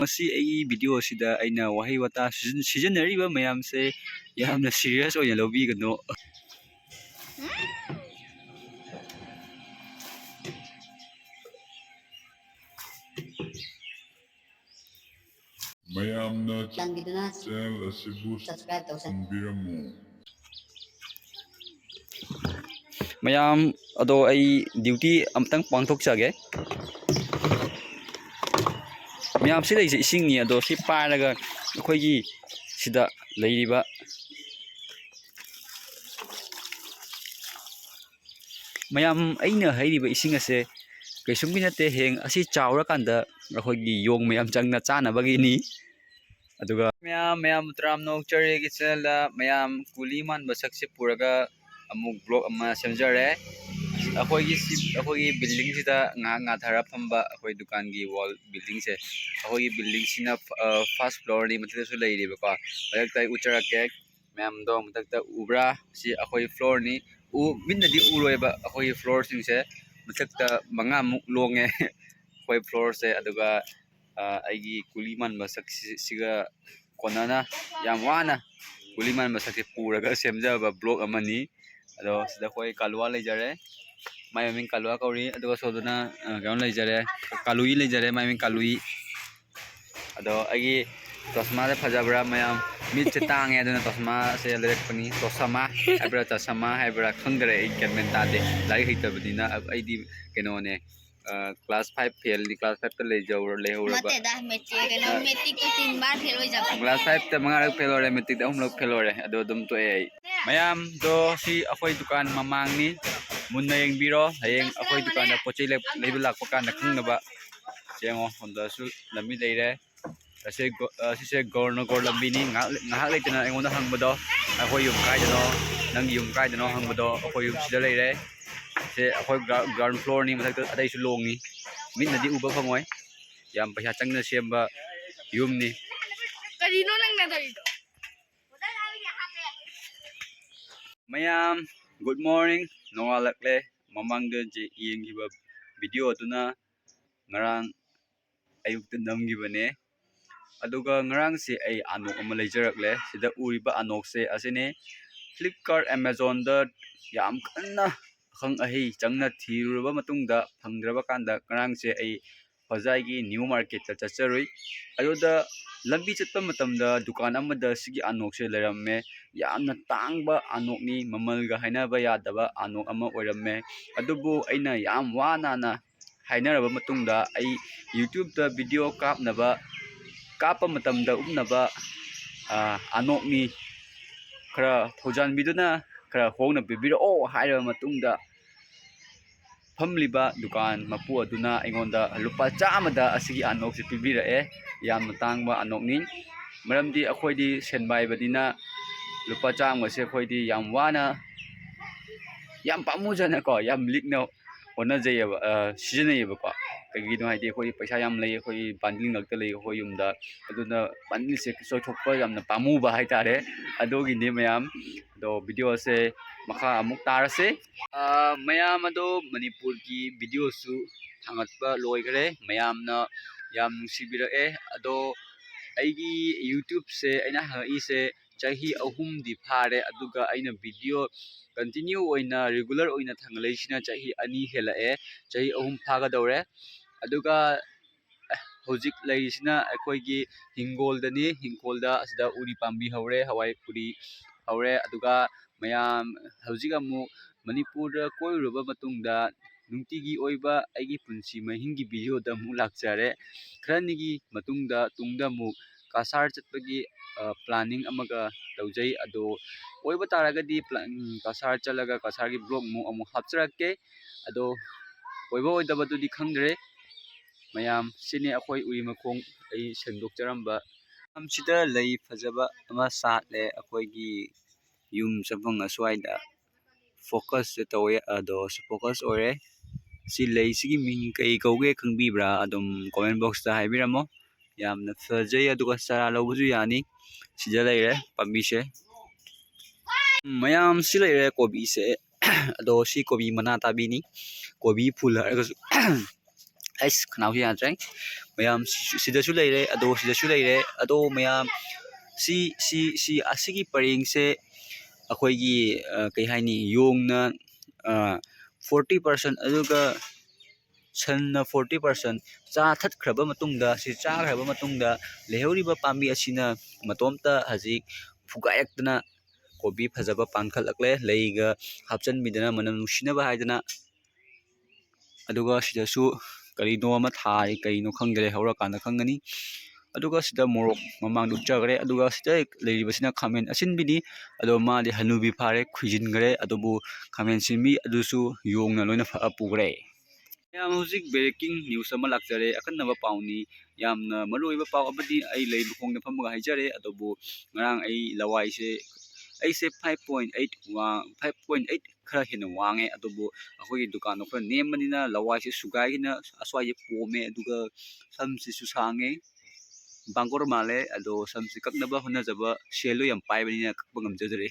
ꯃꯁꯤ ꯑꯩꯒꯤ ꯚꯤꯗꯤꯑꯣ ꯑꯁꯤꯗ ꯑꯩꯅ ꯋꯥꯍꯩ ꯋꯥꯇꯥ ꯁꯤꯖꯤꯟꯅꯔꯤꯕ ꯃꯌꯥꯝꯁꯦ ꯌꯥꯝꯅ ꯁꯤꯔꯤꯌꯁ ꯑꯣꯏꯅ ꯂꯧꯕꯤꯒꯅꯨ. ꯃꯌꯥꯝꯅ ꯆꯦꯅꯦꯜ ꯑꯁꯤꯕꯨ ꯁꯕꯁꯀ꯭ꯔꯥꯏꯕ ꯇꯧꯁꯟꯕꯤꯔꯝꯃꯨ. ꯃꯌꯥꯝ ꯑꯗꯣ ꯑꯩ ꯗ꯭ꯌꯨꯇꯤ ꯑꯝꯇꯪ ꯄꯥꯡꯊꯣꯛꯆꯒꯦ. ꯃꯌꯥꯝ ꯁꯤ ꯂꯩꯔꯤꯁꯦ ꯏꯁꯤꯡꯅꯤ. ꯑꯗꯣ ꯁꯤ ꯄꯥꯏꯔꯒ ꯑꯩꯈꯣꯏꯒꯤ ꯁꯤꯗ ꯂꯩꯔꯤꯕ ꯃꯌꯥꯝ ꯑꯩꯅ ꯍꯩꯔꯤꯕ ꯏꯁꯤꯡ ꯑꯁꯦ ꯀꯩꯁꯨꯝꯒꯤ ꯅꯠꯇꯦ. ꯍꯌꯦꯡ ꯑꯁꯤ ꯆꯥꯎꯔꯀꯥꯟꯗ ꯑꯩꯈꯣꯏꯒꯤ ꯌꯣꯡ ꯃꯌꯥꯝ ꯆꯪꯅ ꯆꯥꯅꯕꯒꯤꯅꯤ. ꯑꯗꯨꯒ ꯃꯌꯥꯝ ꯇꯔꯥꯝꯅ ꯑꯣꯛꯆꯔꯤꯒꯤ ꯆꯦꯅꯦꯜꯗ ꯃꯌꯥꯝ ꯀꯨꯂꯤ ꯃꯥꯟꯕ ꯁꯛꯁꯦ ꯄꯨꯔꯒ ꯑꯃꯨꯛ ꯕ꯭ꯂꯣꯛ ꯑꯃ ꯁꯦꯝꯖꯔꯦ. ꯑꯩꯈꯣꯏꯒꯤ ꯕꯤꯜꯗꯤꯡꯁꯤꯗ ꯉꯥꯏꯍꯥꯛ ꯉꯥꯊꯔ ꯐꯝꯕ ꯑꯩꯈꯣꯏ ꯗꯨꯀꯥꯟꯒꯤ ꯋꯥꯜ ꯕꯤꯜꯗꯤꯡꯁꯦ. ꯑꯩꯈꯣꯏꯒꯤ ꯕꯤꯜꯗꯤꯡꯁꯤꯅ ꯐꯥꯔꯁ ꯐ꯭ꯂꯣꯔꯅꯤ, ꯃꯊꯛꯇꯁꯨ ꯂꯩꯔꯤꯕꯀꯣ. ꯃꯊꯛꯇ ꯑꯩ ꯎꯠꯆꯔꯛꯀꯦ. ꯃꯌꯥꯝꯗꯣ ꯃꯊꯛꯇ ꯎꯕ꯭ꯔꯥ? ꯁꯤ ꯑꯩꯈꯣꯏ ꯐ꯭ꯂꯣꯔꯅꯤ. ꯃꯤꯠꯅꯗꯤ ꯎꯔꯣꯏꯕ ꯑꯩꯈꯣꯏꯒꯤ ꯐ꯭ꯂꯣꯔꯁꯤꯡꯁꯦ. ꯃꯊꯛꯇ 5ꯃꯨꯛ ꯂꯣꯡꯉꯦ ꯑꯩꯈꯣꯏ ꯐ꯭ꯂꯣꯔꯁꯦ. ꯑꯗꯨꯒ ꯑꯩꯒꯤ ꯀꯨꯂꯤ ꯃꯥꯟꯕ ꯁꯛꯁꯤꯒ ꯀꯣꯟꯅꯅ ꯌꯥꯝ ꯋꯥꯅ ꯀꯨꯂꯤ ꯃꯥꯟꯕ ꯁꯛꯁꯦ ꯄꯨꯔꯒ ꯁꯦꯝꯖꯕ ꯕ꯭ꯂꯣꯛ ꯑꯃꯅꯤ. ꯑꯗꯣ ꯁꯤꯗ ꯑꯩꯈꯣꯏ ꯀꯥꯂꯨꯋꯥ ꯂꯩꯖꯔꯦ. ꯃꯥꯏ ꯃꯃꯤꯡ ꯀꯥꯂꯨꯋꯥ ꯀꯧꯔꯤ. ꯑꯗꯨꯒ ꯁꯣꯗꯅ ꯀꯩꯅꯣ ꯂꯩꯖꯔꯦ, ꯀꯥꯂꯨꯏ ꯂꯩꯖꯔꯦ, ꯃꯥꯏ ꯃꯃꯤꯡ ꯀꯥꯂꯨꯏ. ꯑꯗꯣ ꯑꯩꯒꯤ ꯇꯣꯁꯃꯥꯁꯦ ꯐꯖꯕ꯭ꯔꯥ? ꯃꯌꯥꯝ ꯃꯤꯠꯁꯦ ꯇꯥꯡꯉꯦ ꯑꯗꯨꯅ ꯇꯣꯁꯃꯥꯁꯦ ꯂꯩꯔꯛꯄꯅꯤ. ꯇꯣꯁꯃꯥ ꯍꯥꯏꯕ꯭ꯔꯥ ꯆꯁꯃꯥ ꯍꯥꯏꯕ꯭ꯔꯥ ꯈꯪꯗꯔꯦ, ꯑꯩ ꯒ꯭ꯌꯥꯟ ꯃꯦꯟ ꯇꯥꯗꯦ ꯂꯥꯏꯔꯤꯛ ꯍꯩꯇꯕꯅꯤꯅ. ꯑꯩꯗꯤ ꯀꯩꯅꯣꯅꯦ, ꯀ꯭ꯂꯥꯁ 5 ꯐꯦꯜꯗꯤ ꯀ꯭ꯂꯥꯁ 5ꯇ ꯂꯩꯍꯧꯔꯕ. ꯀ꯭ꯂꯥꯁ 5ꯇ 5ꯔꯛ ꯐꯦꯜ ꯑꯣꯏꯔꯦ, ꯃꯦꯇ꯭ꯔꯤꯛꯇ 3ꯔꯛ ꯐꯦꯜ ꯑꯣꯏꯔꯦ. ꯑꯗꯣ ꯑꯗꯨꯝ ꯇꯣꯛꯑꯦ ꯑꯩ. ꯃꯌꯥꯝꯗꯣ ꯁꯤ ꯑꯩꯈꯣꯏ ꯗꯨꯀꯥꯟ ꯃꯃꯥꯡꯅꯤ. ꯃꯨꯟꯅ ꯌꯦꯡꯕꯤꯔꯣ. ꯍꯌꯦꯡ ꯑꯩꯈꯣꯏ ꯗꯨꯀꯥꯟꯗ ꯄꯣꯠ ꯆꯩ ꯂꯩꯕ ꯂꯥꯛꯄ ꯀꯥꯟꯗ ꯈꯪꯅꯕ. ꯌꯦꯡꯉꯣ, ꯁꯣꯝꯗꯁꯨ ꯂꯝꯕꯤ ꯂꯩꯔꯦ. ꯁꯤꯁꯦ ꯒꯣꯔ ꯂꯝꯕꯤꯅꯤ. ꯉꯥꯏꯍꯥꯛ ꯂꯩꯇꯅ ꯑꯩꯉꯣꯟꯗ ꯍꯪꯕꯗꯣ, ꯑꯩꯈꯣꯏ ꯌꯨꯝ ꯀꯥꯏꯗꯅꯣ, ꯅꯪꯒꯤ ꯌꯨꯝ ꯀꯥꯏꯗꯅꯣ ꯍꯪꯕꯗꯣ, ꯑꯩꯈꯣꯏ ꯌꯨꯝ ꯁꯤꯗ ꯂꯩꯔꯦ. ꯁꯦ ꯑꯩꯈꯣꯏ ꯒ꯭ꯔꯥꯎꯟ ꯐ꯭ꯂꯣꯔꯅꯤ. ꯃꯊꯛꯇ ꯑꯇꯩꯁꯨ ꯂꯣꯡꯉꯤ. ꯃꯤꯠꯅꯗꯤ ꯎꯕ ꯐꯪꯉꯣꯏ. ꯌꯥꯝ ꯄꯩꯁా ꯆꯪꯅ ꯁꯦꯝꯕ ꯌꯨꯝꯅꯤ. ꯀꯔꯤꯅꯣ ꯅꯪꯅ ꯇꯧꯔꯤꯗꯣ? ꯃꯌꯥꯝ ꯒꯨꯗ ꯃꯣꯔꯅꯤꯡ. ꯅꯣꯡꯉꯥꯜꯂꯛꯂꯦ. ꯃꯃꯥꯡꯗ ꯌꯦꯡꯈꯤꯕ ꯚꯤꯗꯤꯑꯣ ꯑꯗꯨꯅ ꯉꯔꯥꯡ ꯑꯌꯨꯛꯇ ꯅꯝꯈꯤꯕꯅꯦ. ꯑꯗꯨꯒ ꯉꯔꯥꯡꯁꯦ ꯑꯩ ꯑꯅꯣꯛ ꯑꯃ ꯂꯩꯖꯔꯛꯂꯦ. ꯁꯤꯗ ꯎꯔꯤꯕ ꯑꯅꯣꯛꯁꯦ ꯑꯁꯤꯅꯦ. ꯐ꯭ꯂꯤꯞꯀꯥꯔꯠ ꯑꯦꯃꯥꯖꯣꯟꯗ ꯌꯥꯝ ꯀꯟꯅ ꯑꯈꯪ ꯑꯍꯩ ꯆꯪꯅ ꯊꯤꯔꯨꯔꯕ ꯃꯇꯨꯡꯗ ꯐꯪꯗ꯭ꯔꯕ ꯀꯥꯟꯗ ꯉꯔꯥꯡꯁꯦ ꯑꯩ ꯍꯣꯖꯥꯏꯒꯤ ꯅ꯭ꯌꯨ ꯃꯥꯔꯀꯦꯠꯇ ꯆꯠꯆꯔꯨꯏ. ꯑꯗꯨꯗ ꯂꯝꯕꯤ ꯆꯠꯄ ꯃꯇꯝꯗ ꯗꯨꯀꯥꯟ ꯑꯃꯗ ꯁꯤꯒꯤ ꯑꯅꯣꯛꯁꯦ ꯂꯩꯔꯝꯃꯦ. ꯌꯥꯝꯅ ꯇꯥꯡꯕ ꯑꯅꯣꯛꯅꯤ. ꯃꯃꯜꯒ ꯍꯥꯏꯅꯕ ꯌꯥꯗꯕ ꯑꯅꯣꯛ ꯑꯃ ꯑꯣꯏꯔꯝꯃꯦ. ꯑꯗꯨꯕꯨ ꯑꯩꯅ ꯌꯥꯝ ꯋꯥꯅ ꯍꯥꯏꯅꯔꯕ ꯃꯇꯨꯡꯗ ꯑꯩ ꯌꯨꯇ꯭ꯌꯨꯕꯇ ꯚꯤꯗꯤꯑꯣ ꯀꯥꯞꯄ ꯃꯇꯝꯗ ꯎꯞꯅꯕ ꯑꯅꯣꯛꯅꯤ. ꯈꯔ ꯊꯧꯖꯥꯟꯕꯤꯗꯨꯅ ꯈꯔ ꯍꯣꯡꯅ ꯄꯤꯕꯤꯔꯛꯑꯣ ꯍꯥꯏꯔꯕ ꯃꯇꯨꯡꯗ ꯐꯝꯂꯤꯕ ꯗꯨꯀꯥꯟ ꯃꯄꯨ ꯑꯗꯨꯅ ꯑꯩꯉꯣꯟꯗ ꯂꯨꯄꯥ 100ꯗ ꯑꯁꯤꯒꯤ ꯑꯅꯣꯛꯁꯦ ꯄꯤꯕꯤꯔꯛꯑꯦ. ꯌꯥꯝꯅ ꯇꯥꯡꯕ ꯑꯅꯣꯛꯅꯤ. ꯃꯔꯝꯗꯤ ꯑꯩꯈꯣꯏꯗꯤ ꯁꯦꯟꯕꯥꯏꯕꯅꯤꯅ ꯂꯨꯄꯥ 100ꯒꯁꯦ ꯑꯩꯈꯣꯏꯗꯤ ꯌꯥꯝ ꯋꯥꯅ, ꯌꯥꯝ ꯄꯥꯝꯃꯨꯖꯅꯀꯣ, ꯌꯥꯝ ꯂꯤꯛꯅ ꯍꯣꯠꯅꯖꯩꯑꯕ, ꯁꯤꯖꯤꯟꯅꯩꯌꯦꯕꯀꯣ. ꯀꯩꯒꯤꯅꯣ ꯍꯥꯏꯗꯤ ꯑꯩꯈꯣꯏ ꯄꯩꯁꯥ ꯌꯥꯝ ꯂꯩ. ꯑꯩꯈꯣꯏ ꯕꯥꯟꯗꯤꯜ ꯉꯛꯇ ꯂꯩ ꯑꯩꯈꯣꯏ ꯌꯨꯝꯗ. ꯑꯗꯨꯅ ꯕꯥꯟꯗꯤꯜꯁꯦ ꯆꯣꯏꯊꯣꯛꯄ ꯌꯥꯝꯅ ꯄꯥꯝꯃꯨꯕ ꯍꯥꯏꯇꯥꯔꯦ. ꯑꯗꯨꯒꯤꯅꯤ ꯃꯌꯥꯝ. ꯑꯗꯣ ꯚꯤꯗꯤꯑꯣꯁꯦ ꯃꯈꯥ ꯑꯃꯨꯛ ꯇꯥꯔꯁꯦ. ꯃꯌꯥꯝ ꯑꯗꯣ ꯃꯅꯤꯄꯨꯔꯒꯤ ꯚꯤꯗꯤꯑꯣꯁꯨ ꯊꯥꯡꯒꯠꯄ ꯂꯣꯏꯈꯔꯦ. ꯃꯌꯥꯝꯅ ꯌꯥꯝ ꯅꯨꯡꯁꯤꯕꯤꯔꯛꯑꯦ. ꯑꯗꯣ ꯑꯩꯒꯤ ꯌꯨꯇ꯭ꯌꯨꯕꯁꯦ ꯑꯩꯅ ꯍꯪꯉꯛꯏꯁꯦ ꯆꯍꯤ 3ꯗꯤ ꯐꯥꯔꯦ. ꯑꯗꯨꯒ ꯑꯩꯅ ꯚꯤꯗꯤꯑꯣ ꯀꯟꯇꯤꯅ꯭ꯌꯨ ꯑꯣꯏꯅ ꯔꯤꯒꯨꯂꯔ ꯑꯣꯏꯅ ꯊꯥꯡꯒꯠꯂꯛꯏꯁꯤꯅ ꯆꯍꯤ 2 ꯍꯦꯜꯂꯛꯑꯦ. ꯆꯍꯤ 3 ꯐꯥꯒꯗꯧꯔꯦ. ꯑꯗꯨꯒ ꯍꯧꯖꯤꯛ ꯂꯩꯔꯤꯁꯤꯅ ꯑꯩꯈꯣꯏꯒꯤ ꯍꯤꯡꯒꯣꯜꯗꯅꯤ. ꯍꯤꯡꯒꯣꯜꯗ ꯑꯁꯤꯗ ꯎꯔꯤ ꯄꯥꯝꯕꯤ ꯍꯧꯔꯦ, ꯍꯋꯥꯏ ꯎꯔꯤ ꯍꯧꯔꯦ. ꯑꯗꯨꯒ ꯃꯌꯥꯝ ꯍꯧꯖꯤꯛ ꯑꯃꯨꯛ ꯃꯅꯤꯄꯨꯔꯗ ꯀꯣꯏꯔꯨꯔꯕ ꯃꯇꯨꯡꯗ ꯅꯨꯡꯇꯤꯒꯤ ꯑꯣꯏꯕ ꯑꯩꯒꯤ ꯄꯨꯟꯁꯤ ꯃꯍꯤꯡꯒꯤ ꯚꯤꯗꯤꯑꯣꯗ ꯑꯃꯨꯛ ꯂꯥꯛꯆꯔꯦ. ꯈꯔꯅꯤꯒꯤ ꯇꯨꯡꯗ ꯑꯃꯨꯛ ꯀꯁꯥꯔ ꯆꯠꯄꯒꯤ ꯄ꯭ꯂꯥꯅꯤꯡ ꯑꯃꯒ ꯇꯧꯖꯩ. ꯑꯗꯣ ꯑꯣꯏꯕ ꯇꯥꯔꯒꯗꯤ ꯀꯁꯥꯔ ꯆꯠꯂꯒ ꯀꯁꯥꯔꯒꯤ ꯕ꯭ꯂꯣꯛ ꯑꯃꯨꯛ ꯍꯥꯞꯆꯔꯛꯀꯦ. ꯑꯗꯣ ꯑꯣꯏꯕ ꯑꯣꯏꯗꯕꯗꯨꯗꯤ ꯈꯪꯗ꯭ꯔꯦ. ꯃꯌꯥꯝ ꯁꯤꯅꯤ ꯑꯩꯈꯣꯏ ꯎꯔꯤ ꯃꯈꯣꯡ ꯑꯩ ꯁꯦꯡꯗꯣꯛꯆꯔꯝꯕ. ꯁꯤꯗ ꯂꯩ ꯐꯖꯕ ꯑꯃ ꯁꯥꯠꯂꯦ. ꯑꯩꯈꯣꯏꯒꯤ ꯌꯨꯝ ꯆꯪꯐꯝ ꯑꯁ꯭ꯋꯥꯏꯗ ꯐꯣꯀꯁꯁꯦ ꯇꯧꯋꯦ. ꯑꯗꯣ ꯐꯣꯀꯁ ꯑꯣꯏꯔꯦ. ꯁꯤ ꯂꯩꯁꯤꯒꯤ ꯃꯤꯡ ꯀꯩ ꯀꯧꯒꯦ ꯈꯪꯕꯤꯕ꯭ꯔꯥ? ꯑꯗꯨꯝ ꯀꯣꯃꯦꯟ ꯕꯣꯛꯁꯇ ꯍꯥꯏꯕꯤꯔꯝꯃꯣ. ꯌꯥꯝꯅ ꯐꯖꯩ. ꯑꯗꯨꯒ ꯆꯥꯔꯥ ꯂꯧꯕꯁꯨ ꯌꯥꯅꯤ. ꯁꯤꯗ ꯂꯩꯔꯦ ꯄꯥꯝꯕꯤꯁꯦ. ꯃꯌꯥꯝ ꯁꯤ ꯂꯩꯔꯦ ꯀꯣꯕꯤꯁꯦ. ꯑꯗꯣ ꯁꯤ ꯀꯣꯕꯤ ꯃꯅꯥ ꯇꯥꯕꯤꯅꯤ. ꯀꯣꯕꯤ ꯐꯨꯜ ꯍꯥꯏꯔꯒꯁꯨ ꯑꯩꯁ ꯈꯅꯥꯎꯁꯤ ꯌꯥꯗ꯭ꯔꯦ ꯃꯌꯥꯝ ꯁꯤꯗꯁꯨ ꯂꯩꯔꯦ ꯑꯗꯣ ꯁꯤꯗꯁꯨ ꯂꯩꯔꯦ ꯑꯗꯣ ꯃꯌꯥꯝ ꯑꯁꯤꯒꯤ ꯄꯔꯦꯡꯁꯦ ꯑꯩꯈꯣꯏꯒꯤ ꯀꯩ ꯍꯥꯏꯅꯤ ꯌꯣꯡꯅ 40% ꯑꯗꯨꯒ ꯁꯟꯅ 40% ꯆꯥꯊꯠꯈ꯭ꯔꯕ ꯃꯇꯨꯡꯗ ꯆꯥꯈ꯭ꯔꯕ ꯃꯇꯨꯡꯗ ꯂꯩꯍꯧꯔꯤꯕ ꯄꯥꯝꯕꯤ ꯑꯁꯤꯅ ꯃꯇꯣꯝꯇ ꯍꯧꯖꯤꯛ ꯐꯨꯒꯥꯏꯔꯛꯇꯅ ꯀꯣꯕꯤ ꯐꯖꯕ ꯄꯥꯟꯈꯠꯂꯛꯂꯦ ꯂꯩꯒ ꯍꯥꯞꯆꯤꯟꯕꯤꯗꯅ ꯃꯅꯝ ꯅꯨꯡꯁꯤꯅꯕ ꯍꯥꯏꯗꯅ ꯑꯗꯨꯒ ꯁꯤꯗꯁꯨ ꯀꯔꯤꯅꯣ ꯑꯃ ꯊꯥꯔꯤ ꯀꯔꯤꯅꯣ ꯈꯪꯗ꯭ꯔꯦ ꯍꯧꯔꯀꯥꯟꯗ ꯈꯪꯒꯅꯤ ꯑꯗꯨꯒ ꯁꯤꯗ ꯃꯣꯔꯣꯛ ꯃꯃꯥꯡꯗ ꯎꯠꯆꯈ꯭ꯔꯦ ꯑꯗꯨꯒ ꯁꯤꯗ ꯂꯩꯔꯤꯕꯁꯤꯅ ꯈꯥꯃꯦꯟ ꯑꯁꯤꯟꯕꯤꯅꯤ ꯑꯗꯣ ꯃꯥꯗꯤ ꯍꯅꯨꯕꯤ ꯐꯥꯔꯦ ꯈꯨꯏꯖꯤꯟꯈ꯭ꯔꯦ ꯑꯗꯨꯕꯨ ꯈꯥꯃꯦꯟ ꯑꯁꯤꯟꯕꯤ ꯑꯗꯨꯁꯨ ꯌꯣꯡꯅ ꯂꯣꯏꯅ ꯐꯑ ꯄꯨꯈ꯭ꯔꯦ ꯌꯥꯝ ꯍꯧꯖꯤꯛ ꯕ꯭ꯔꯦꯀꯤꯡ ꯅ꯭ꯌꯨꯁ ꯑꯃ ꯂꯥꯛꯆꯔꯦ ꯑꯀꯟꯅꯕ ꯄꯥꯎꯅꯤ ꯌꯥꯝꯅ ꯃꯔꯨꯑꯣꯏꯕ ꯄꯥꯎ ꯑꯃꯗꯤ ꯑꯩ ꯂꯩꯕ ꯈꯣꯡꯗ ꯐꯝꯃꯒ ꯍꯥꯏꯖꯔꯦ ꯑꯗꯨꯕꯨ ꯉꯔꯥꯡ ꯑꯩ ꯂꯋꯥꯏꯁꯦ ꯑꯩꯁꯦ 5.8 ꯈꯔ ꯍꯦꯟꯅ ꯋꯥꯡꯉꯦ ꯑꯗꯨꯕꯨ ꯑꯩꯈꯣꯏꯒꯤ ꯗꯨꯀꯥꯟꯗꯣ ꯈꯔ ꯅꯦꯝꯕꯅꯤꯅ ꯂꯋꯥꯏꯁꯦ ꯁꯨꯒꯥꯏꯒꯤꯅ ꯑꯁ꯭ꯋꯥꯏꯁꯦ ꯄꯣꯝꯃꯦ ꯑꯗꯨꯒ ꯁꯝꯁꯤꯁꯨ ꯁꯥꯡꯉꯦ ꯕꯥꯡꯒꯣꯔ ꯃꯥꯜꯂꯦ ꯑꯗꯣ ꯁꯝꯁꯤ ꯀꯛꯅꯕ ꯍꯣꯠꯅꯖꯕ ꯁꯦꯜꯗꯣ ꯌꯥꯝ ꯄꯥꯏꯕꯅꯤꯅ ꯀꯛꯄ ꯉꯝꯖꯗ꯭ꯔꯦ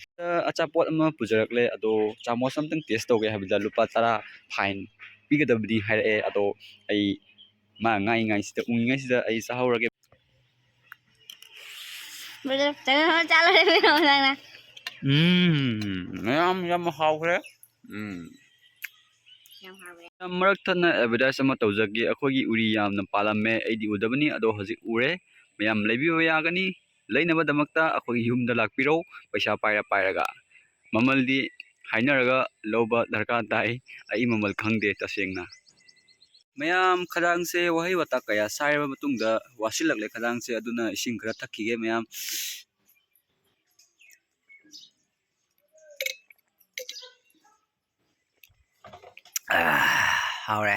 ꯑꯆꯥꯄꯣꯠ ꯑꯃ ꯄꯨꯖꯔꯛꯂꯦ ꯑꯗꯣ ꯆꯥꯃꯣꯁ ꯑꯝꯇꯪ ꯇꯦꯁ ꯇꯧꯒꯦ ꯍꯥꯏꯕꯗ ꯂꯨꯄꯥ 10 ꯐꯥꯏꯟ ꯄꯤꯒꯗꯕꯗꯤ ꯍꯥꯏꯔꯛꯑꯦ ꯑꯗꯣ ꯑꯩ ꯃꯥ ꯉꯥꯏꯉꯥꯏꯁꯤꯗ ꯎꯪꯉꯤꯉꯩꯁꯤꯗ ꯑꯩ ꯆꯥꯍꯧꯔꯒꯦ ꯌꯥꯝ ꯍꯥꯎꯈ꯭ꯔꯦ ꯌꯥꯝ ꯃꯔꯛ ꯊꯠꯅ ꯑꯦꯗꯚꯔꯇꯥꯏꯁ ꯑꯃ ꯇꯧꯖꯒꯦ ꯑꯩꯈꯣꯏꯒꯤ ꯎꯔꯤ ꯌꯥꯝꯅ ꯄꯥꯜꯂꯝꯃꯦ ꯑꯩꯗꯤ ꯎꯗꯕꯅꯤ ꯑꯗꯣ ꯍꯧꯖꯤꯛ ꯎꯔꯦ ꯃꯌꯥꯝ ꯂꯩꯕꯤꯕ ꯌꯥꯒꯅꯤ ꯂꯩꯅꯕꯗꯃꯛꯇ ꯑꯩꯈꯣꯏꯒꯤ ꯌꯨꯝꯗ ꯂꯥꯛꯄꯤꯔꯣ ꯄꯩꯁꯥ ꯄꯥꯏꯔꯒ ꯃꯃꯜꯗꯤ ꯍꯥꯏꯅꯔꯒ ꯂꯧꯕ ꯗꯔꯀꯥꯔ ꯇꯥꯏ ꯑꯩ ꯃꯃꯜ ꯈꯪꯗꯦ ꯇꯁꯦꯡꯅ ꯃꯌꯥꯝ ꯈꯗꯥꯡꯁꯦ ꯋꯥꯍꯩ ꯋꯥꯇꯥ ꯀꯌꯥ ꯁꯥꯏꯔꯕ ꯃꯇꯨꯡꯗ ꯋꯥꯁꯤꯜꯂꯛꯂꯦ ꯈꯗꯥꯡꯁꯦ ꯑꯗꯨꯅ ꯏꯁꯤꯡ ꯈꯔ ꯊꯛꯈꯤꯒꯦ ꯃꯌꯥꯝ ꯍꯥꯎꯔꯦ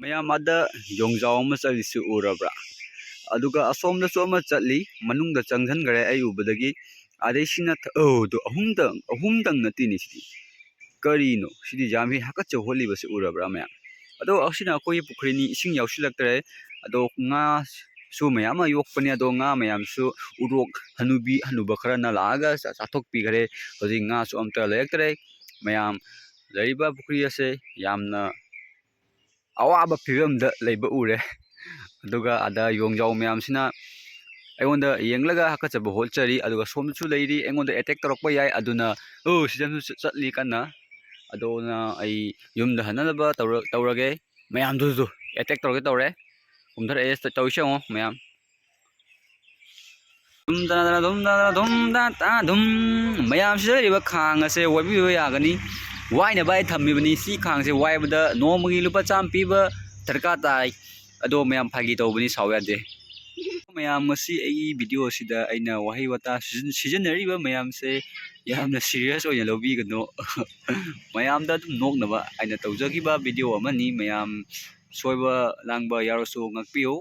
ꯃꯌꯥꯝ ꯑꯗ ꯌꯣꯡꯖꯥꯎ ꯑꯃ ꯆꯠꯂꯤꯁꯤ ꯎꯔꯕ꯭ꯔꯥ ꯑꯗꯨꯒ ꯑꯁꯣꯝꯗꯁꯨ ꯑꯃ ꯆꯠꯂꯤ ꯃꯅꯨꯡꯗ ꯆꯪꯁꯤꯟꯈ꯭ꯔꯦ ꯑꯩ ꯎꯕꯗꯒꯤ ꯑꯗꯩꯁꯤꯅ ꯑꯍꯨꯝꯗꯪ ꯅꯠꯇꯦꯅꯦ ꯁꯤꯗꯤ ꯀꯔꯤꯅꯣ ꯁꯤꯗꯤ ꯌꯥꯝ ꯍꯥꯀꯠꯆ ꯍꯣꯠꯂꯤꯕꯁꯤ ꯎꯔꯕ꯭ꯔꯥ ꯃꯌꯥꯝ ꯑꯗꯣ ꯑꯁꯤꯅ ꯑꯩꯈꯣꯏꯒꯤ ꯄꯨꯈ꯭ꯔꯤꯅꯤ ꯏꯁꯤꯡ ꯌꯥꯎꯁꯤꯜꯂꯛꯇ꯭ꯔꯦ ꯑꯗꯣ ꯉꯥꯁꯨ ꯃꯌꯥꯝ ꯑꯃ ꯌꯣꯛꯄꯅꯤ ꯑꯗꯣ ꯉꯥ ꯃꯌꯥꯝꯁꯨ ꯎꯔꯣꯛ ꯍꯅꯨꯕ ꯈꯔꯅ ꯂꯥꯛꯑꯒ ꯆꯥꯊꯣꯛꯄꯤꯈ꯭ꯔꯦ ꯍꯧꯖꯤꯛ ꯉꯥꯁꯨ ꯑꯝꯇ ꯂꯩꯔꯛꯇ꯭ꯔꯦ ꯃꯌꯥꯝ ꯂꯩꯔꯤꯕ ꯄꯨꯈ꯭ꯔꯤ ꯑꯁꯦ ꯌꯥꯝꯅ ꯑꯋꯥꯕ ꯐꯤꯕꯝꯗ ꯂꯩꯕ ꯎꯔꯦ ꯑꯗꯨꯒ ꯑꯗ ꯌꯣꯡꯖꯥꯎ ꯃꯌꯥꯝꯁꯤꯅ ꯑꯩꯉꯣꯟꯗ ꯌꯦꯡꯂꯒ ꯍꯥꯀꯠꯆꯕ ꯍꯣꯠꯆꯔꯤ ꯑꯗꯨꯒ ꯁꯣꯝꯗꯁꯨ ꯂꯩꯔꯤ ꯑꯩꯉꯣꯟꯗ ꯑꯦꯇꯦꯛ ꯇꯧꯔꯛꯄ ꯌꯥꯏ ꯑꯗꯨꯅ ꯁꯤꯗꯁꯨ ꯆꯠꯂꯤ ꯀꯟꯅ ꯑꯗꯨꯅ ꯑꯩ ꯌꯨꯝꯗ ꯍꯟꯅꯅꯕ ꯇꯧꯔꯒꯦ ꯃꯌꯥꯝꯗꯨꯁꯨ ꯑꯦꯇꯦꯛ ꯇꯧꯔꯦ ꯀꯨꯝꯊꯔꯛꯑꯦ ꯇꯧꯔꯤꯁꯦ ꯌꯦꯡꯉꯣ ꯃꯌꯥꯝ ꯃꯌꯥꯝꯁꯤꯗ ꯂꯩꯔꯤꯕ ꯈꯥꯡ ꯑꯁꯦ ꯋꯥꯏꯕꯤꯕ ꯌꯥꯒꯅꯤ ꯋꯥꯏꯅꯕ ꯑꯩ ꯊꯝꯃꯤꯕꯅꯤ ꯁꯤ ꯈꯥꯡꯁꯦ ꯋꯥꯏꯕꯗ ꯅꯣꯡꯃꯒꯤ ꯂꯨꯄꯥ 100 ꯄꯤꯕ ꯗꯔꯀꯥꯔ ꯇꯥꯏ ꯑꯗꯣ ꯃꯌꯥꯝ ꯐꯥꯒꯤ ꯇꯧꯕꯅꯤ ꯁꯥꯎ ꯌꯥꯗꯦ ꯃꯌꯥꯝ ꯉꯁꯤ ꯑꯩꯒꯤ ꯚꯤꯗꯤꯑꯣ ꯑꯁꯤꯗ ꯑꯩꯅ ꯋꯥꯍꯩ ꯋꯥꯇꯥ ꯁꯤꯖꯤꯟꯅꯔꯤꯕ ꯃꯌꯥꯝꯁꯦ ꯌꯥꯝꯅ ꯁꯤꯔꯤꯌꯁ ꯑꯣꯏꯅ ꯂꯧꯕꯤꯒꯅꯨ ꯃꯌꯥꯝꯗ ꯑꯗꯨꯝ ꯅꯣꯛꯅꯕ ꯑꯩꯅ ꯇꯧꯖꯈꯤꯕ ꯚꯤꯗꯤꯑꯣ ꯑꯃꯅꯤ ꯃꯌꯥꯝ ꯁꯣꯏꯕ ꯂꯥꯡꯕ ꯌꯥꯎꯔꯁꯨ ꯉꯥꯛꯄꯤꯌꯨ